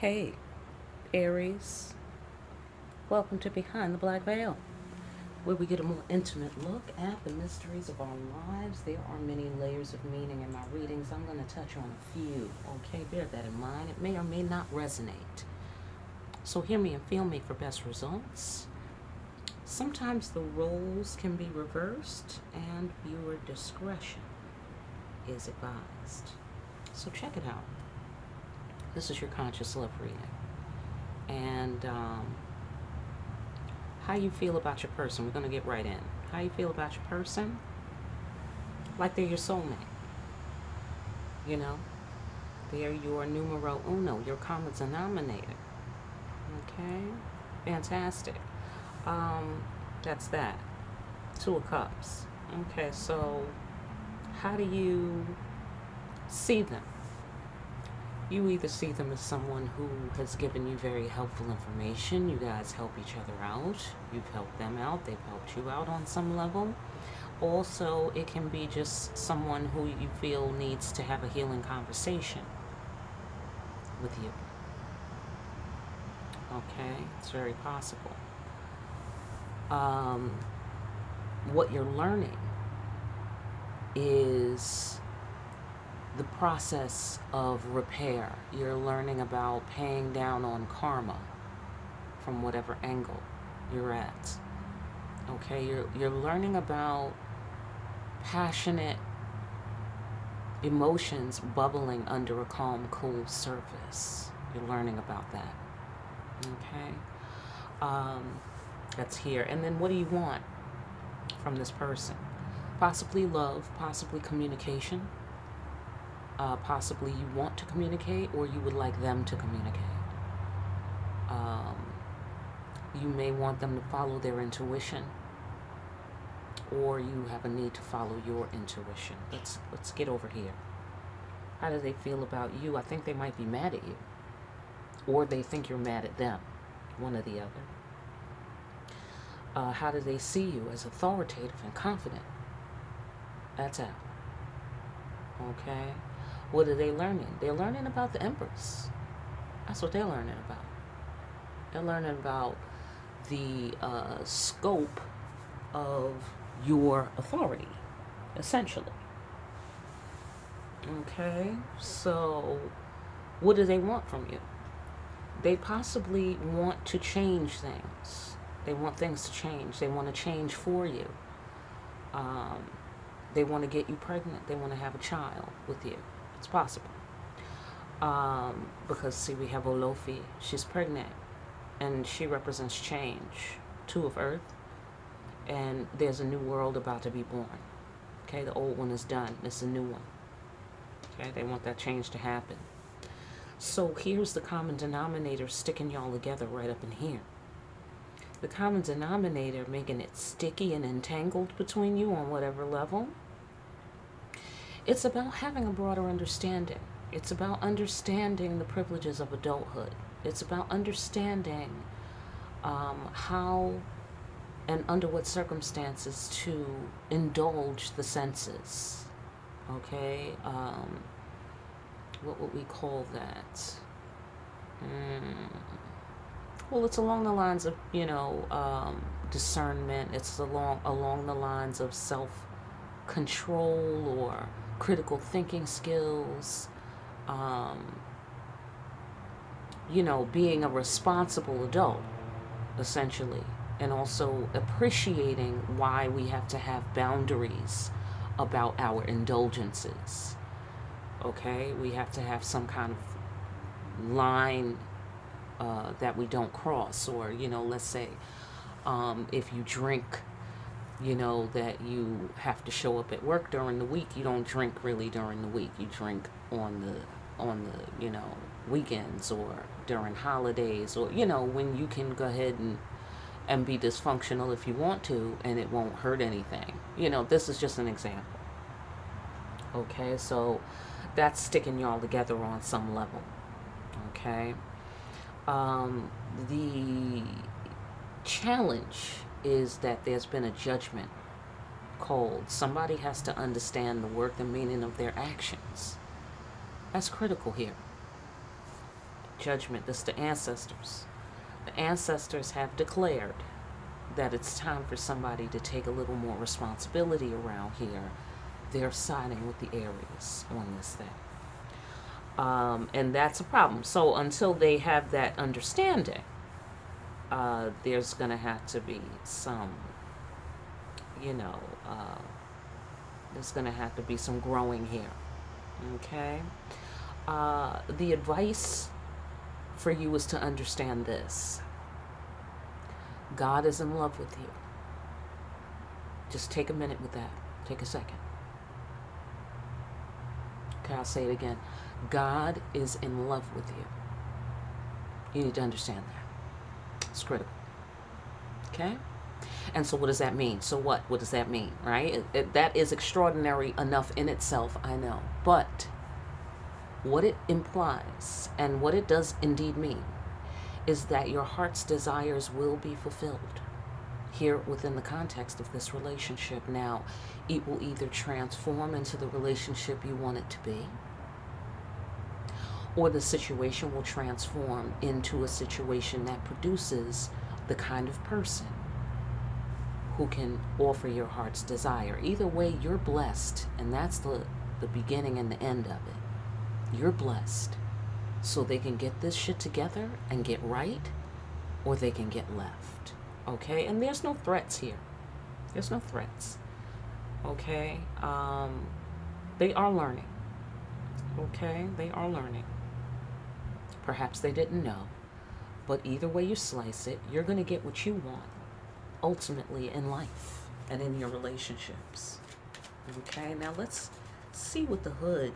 Hey, Aries, welcome to Behind the Black Veil, where we get a more intimate look at the mysteries of our lives. There are many layers of meaning in my readings. I'm going to touch on a few, okay? Bear that in mind. It may or may not resonate. So hear me and feel me for best results. Sometimes the roles can be reversed, and viewer discretion is advised. So check it out. This is your conscious love reading. And how you feel about your person. We're going to get right in. How you feel about your person? Like they're your soulmate. You know? They're your numero uno, your common denominator. Okay? Fantastic. That's that. Two of Cups. Okay, so how do you see them? You either see them as someone who has given you very helpful information. You guys help each other out. You've helped them out. They've helped you out on some level. Also, it can be just someone who you feel needs to have a healing conversation with you. Okay? It's very possible. What you're learning is the process of repair. You're learning about paying down on karma from whatever angle you're at. Okay, you're learning about passionate emotions bubbling under a calm, cool surface. You're learning about that. Okay, that's here. And then what do you want from this person? Possibly love, possibly communication. Possibly you want to communicate, or you would like them to communicate. You may want them to follow their intuition, or you have a need to follow your intuition. Let's get over here. How do they feel about you? I think they might be mad at you, or they think you're mad at them, one or the other. How do they see you? As authoritative and confident. That's out. Okay. What are they learning? They're learning about the Empress. That's what they're learning about. They're learning about the scope of your authority, essentially. Okay, so what do they want from you? They possibly want to change things. They want things to change. They want to change for you. They want to get you pregnant. They want to have a child with you. It's possible. Because, see, we have Olofi. She's pregnant. And she represents change. Two of Earth. And there's a new world about to be born. Okay, the old one is done. It's a new one. Okay, they want that change to happen. So here's the common denominator sticking y'all together right up in here. The common denominator making it sticky and entangled between you on whatever level. It's about having a broader understanding. It's about understanding the privileges of adulthood. It's about understanding how and under what circumstances to indulge the senses. Okay? What would we call that? Well, it's along the lines of, discernment. It's along the lines of self-control or critical thinking skills, being a responsible adult, essentially, and also appreciating why we have to have boundaries about our indulgences. Okay, we have to have some kind of line that we don't cross, or, let's say, if you drink, that you have to show up at work during the week. You don't drink really during the week. You drink on the weekends or during holidays, or, when you can go ahead and be dysfunctional if you want to, and it won't hurt anything. This is just an example. Okay, so that's sticking y'all together on some level. Okay. The challenge is that there's been a judgment called. Somebody has to understand the worth and meaning of their actions. That's critical here. Judgment. This is the ancestors. The ancestors have declared that it's time for somebody to take a little more responsibility around here. They're siding with the Aries on this thing. And that's a problem. So until they have that understanding, there's going to have to be some, there's going to have to be some growing here. Okay? The advice for you is to understand this. God is in love with you. Just take a minute with that. Take a second. Okay, I'll say it again. God is in love with you. You need to understand that. It's critical. Okay? And so what does that mean? So what? What does that mean, right? That is extraordinary enough in itself, I know. But what it implies and what it does indeed mean is that your heart's desires will be fulfilled here within the context of this relationship. Now, it will either transform into the relationship you want it to be, or the situation will transform into a situation that produces the kind of person who can offer your heart's desire. Either way, you're blessed, and that's the beginning and the end of it. You're blessed. So they can get this shit together and get right, or they can get left. Okay? And there's no threats here. There's no threats. Okay? They are learning. Okay? They are learning. Perhaps they didn't know. But either way you slice it, you're going to get what you want ultimately in life and in your relationships. Okay? Now let's see what the hood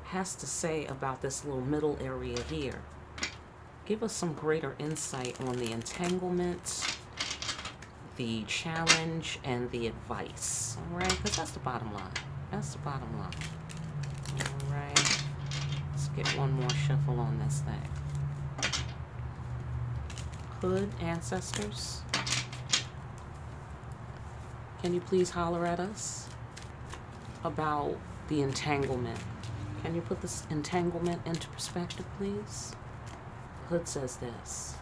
has to say about this little middle area here. Give us some greater insight on the entanglement, the challenge, and the advice. All right? Because that's the bottom line. That's the bottom line. All right? Let's get one more shuffle on this thing. Hood, ancestors, can you please holler at us about the entanglement? Can you put this entanglement into perspective, please? Hood says this.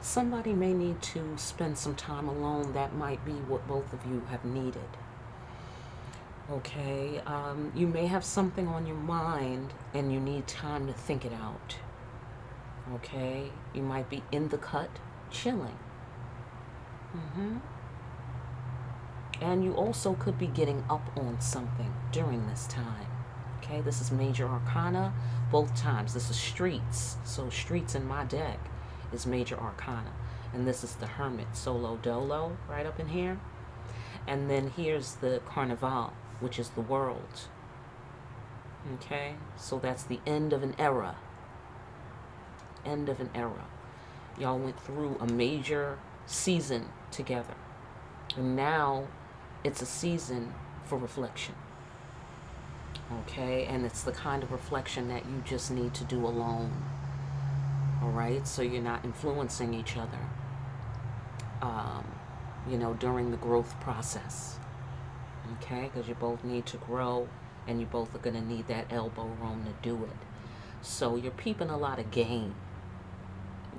Somebody may need to spend some time alone. That might be what both of you have needed. Okay? You may have something on your mind and you need time to think it out. Okay? You might be in the cut, chilling. And you also could be getting up on something during this time. Okay, this is major arcana both times. This is streets. So streets in my deck is major arcana. And this is the hermit, solo dolo, right up in here. And then here's the carnival, which is the world. Okay, so that's the end of an era. End of an era. Y'all went through a major season together. And now it's a season for reflection. Okay? And it's the kind of reflection that you just need to do alone. All right? So you're not influencing each other, during the growth process. Okay? Because you both need to grow and you both are going to need that elbow room to do it. So you're peeping a lot of game.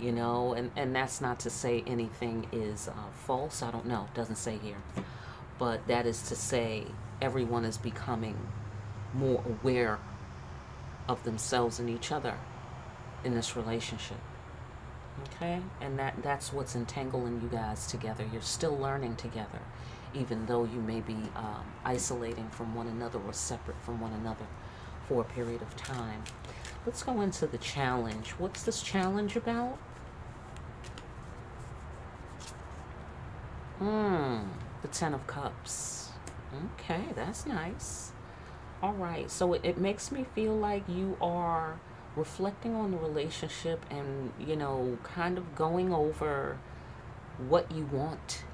And that's not to say anything is false. I don't know. It doesn't say here. But that is to say everyone is becoming more aware of themselves and each other in this relationship. Okay? And that's what's entangling you guys together. You're still learning together, even though you may be isolating from one another or separate from one another for a period of time. Let's go into the challenge. What's this challenge about? The Ten of Cups. Okay, that's nice. All right, so it makes me feel like you are reflecting on the relationship and, kind of going over what you want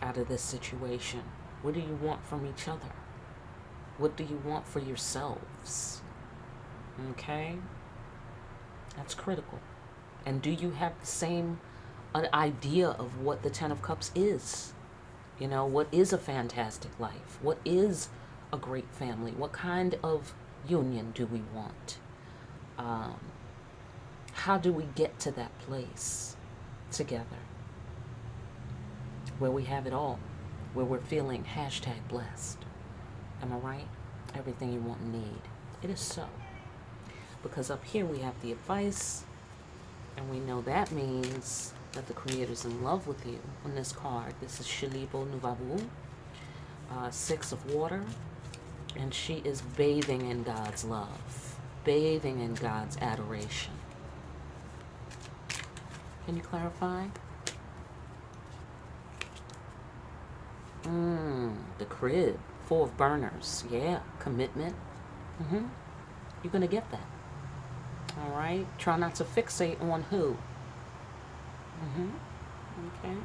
out of this situation. What do you want from each other? What do you want for yourselves? Okay? That's critical. And do you have the same idea of what the Ten of Cups is? What is a fantastic life? What is a great family? What kind of union do we want? How do we get to that place together where we have it all, where we're feeling #blessed? Am I right? Everything you want and need. It is so. Because up here we have the advice, and we know that means that the Creator's in love with you. On this card, this is Shalibo Nuvavu, 6 of water, and she is bathing in God's love, bathing in God's adoration. Can you clarify? The crib, 4 of burners. Yeah, commitment. You're going to get that. All right? Try not to fixate on who. Okay?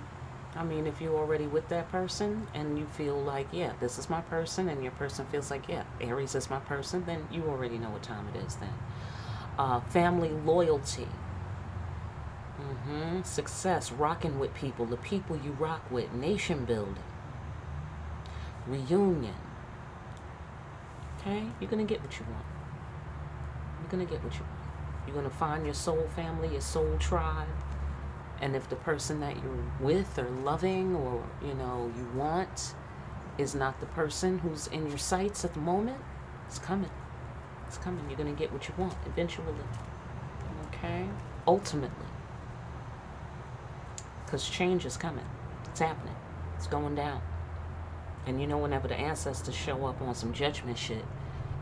I mean, if you're already with that person and you feel like, yeah, this is my person, and your person feels like, yeah, Aries is my person, then you already know what time it is then. Family loyalty. Success, rocking with people, the people you rock with, nation building, reunion. Okay? You're going to get what you want. You're going to get what you want. You're going to find your soul family, your soul tribe. And if the person that you're with or loving or, you want is not the person who's in your sights at the moment, it's coming. It's coming. You're going to get what you want eventually. Okay? Ultimately. Because change is coming. It's happening. It's going down. And whenever the ancestors show up on some judgment shit,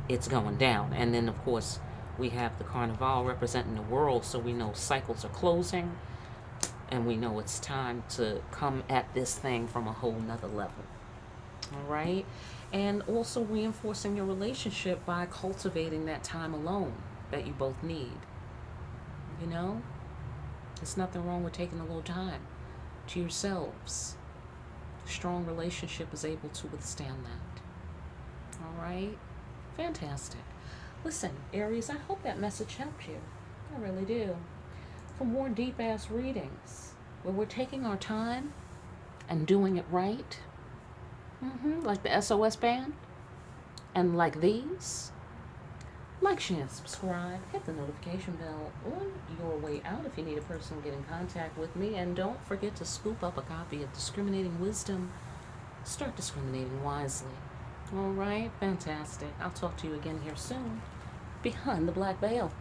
it's going down. And then, of course, we have the Carnival representing the world, so we know cycles are closing, and we know it's time to come at this thing from a whole nother level. All right? And also reinforcing your relationship by cultivating that time alone that you both need. There's nothing wrong with taking a little time to yourselves. A strong relationship is able to withstand that. All right? Fantastic. Listen, Aries, I hope that message helped you. I really do. For more deep-ass readings, where we're taking our time and doing it right, like the SOS band, and like these, like, share, and subscribe, hit the notification bell on your way out if you need a person to get in contact with me, and don't forget to scoop up a copy of Discriminating Wisdom. Start discriminating wisely. All right, fantastic. I'll talk to you again here soon, behind the black veil.